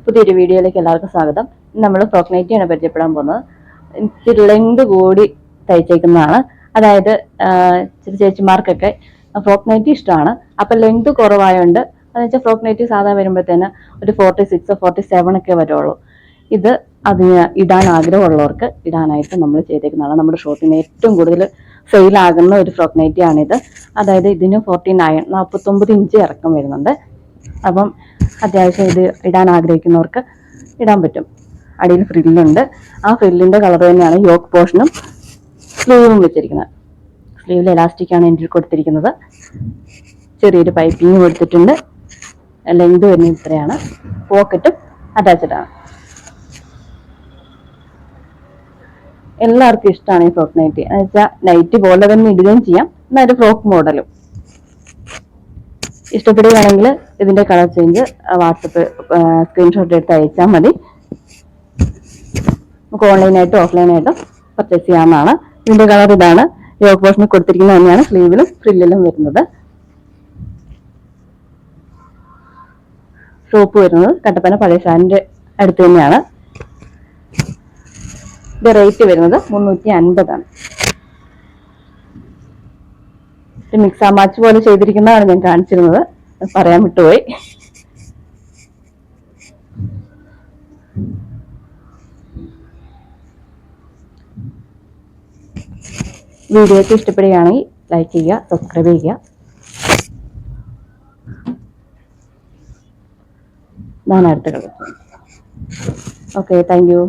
പുതിയൊരു വീഡിയോയിലേക്ക് എല്ലാവർക്കും സ്വാഗതം. നമ്മൾ ഫ്രോക്ക് നൈറ്റിയാണ് പരിചയപ്പെടാൻ പോകുന്നത്. ഇത്തിരി ലെങ്ത് കൂടി തയ്ച്ചേക്കുന്നതാണ്. അതായത് ചേച്ചിമാർക്കൊക്കെ ഫ്രോക്ക് നൈറ്റി ഇഷ്ടമാണ്. അപ്പൊ ലെങ്ത് കുറവായോണ്ട് എന്ന് വെച്ചാൽ ഫ്രോക്ക് നൈറ്റി സാധാ വരുമ്പോഴത്തേന് ഒരു 46 47 ഒക്കെ വരുള്ളൂ. ഇത് അതിന് ഇടാൻ ആഗ്രഹമുള്ളവർക്ക് ഇടാനായിട്ട് നമ്മൾ ചെയ്തേക്കുന്നതാണ്. നമ്മുടെ ഷോപ്പിന് ഏറ്റവും കൂടുതൽ സെയിലാകുന്ന ഒരു ഫ്രോക്ക് നൈറ്റിയാണിത്. അതായത് ഇതിന് 49 49 ഇഞ്ച് ഇറക്കം വരുന്നുണ്ട്. അപ്പം അത്യാവശ്യം ഇത് ഇടാൻ ആഗ്രഹിക്കുന്നവർക്ക് ഇടാൻ പറ്റും. അടിയിൽ ഫ്രില്ലുണ്ട്. ആ ഫ്രില്ലിന്റെ കളർ തന്നെയാണ് യോക്ക് പോർഷനും സ്ലീവും വെച്ചിരിക്കുന്നത്. സ്ലീവിൽ എലാസ്റ്റിക്കാണ് എനിക്ക് കൊടുത്തിരിക്കുന്നത്. ചെറിയൊരു പൈപ്പിങ് കൊടുത്തിട്ടുണ്ട്. ലെങ്ത് വരുന്നത് ഇത്രയാണ്. പോക്കറ്റും അറ്റാച്ച്ഡ് ആണ്. എല്ലാവർക്കും ഇഷ്ടമാണ് ഈ ഫ്രോക്ക് നൈറ്റി. എന്ന് വെച്ചാൽ നൈറ്റി പോലെ തന്നെ ഇടുകയും ചെയ്യാം, എന്നാൽ ഒരു ഫ്രോക്ക് മോഡലും. ഇഷ്ടപ്പെടുകയാണെങ്കിൽ ഇതിന്റെ കളർ ചേഞ്ച് വാട്സപ്പ് സ്ക്രീൻഷോട്ട് എടുത്ത് അയച്ചാൽ മതി. നമുക്ക് ഓൺലൈനായിട്ടും ഓഫ്ലൈനായിട്ടും പർച്ചേസ് ചെയ്യാവുന്നതാണ്. ഇതിന്റെ കളർ ഇതാണ്. യോക്ക് പോർഷനിൽ കൊടുത്തിരിക്കുന്നത് തന്നെയാണ് സ്ലീവിലും ഫ്രില്ലിലും വരുന്നത്. ഷോപ്പ് വരുന്നത് കട്ടപ്പന പഴയ സ്റ്റാൻഡിന്റെ അടുത്ത് തന്നെയാണ്. ഇത് റേറ്റ് വരുന്നത് 350 ആണ്. മിക്സ് ആൻഡ് മാച്ച് പോലെ ചെയ്തിരിക്കുന്നതാണ് ഞാൻ കാണിച്ചിരുന്നത്, പറയാൻ വിട്ടുപോയി. വീഡിയോക്ക് ഇഷ്ടപ്പെടുകയാണെങ്കിൽ ലൈക്ക് ചെയ്യുക, സബ്സ്ക്രൈബ് ചെയ്യുക. ഞാൻ അടുത്ത കളർ. Okay, thank you.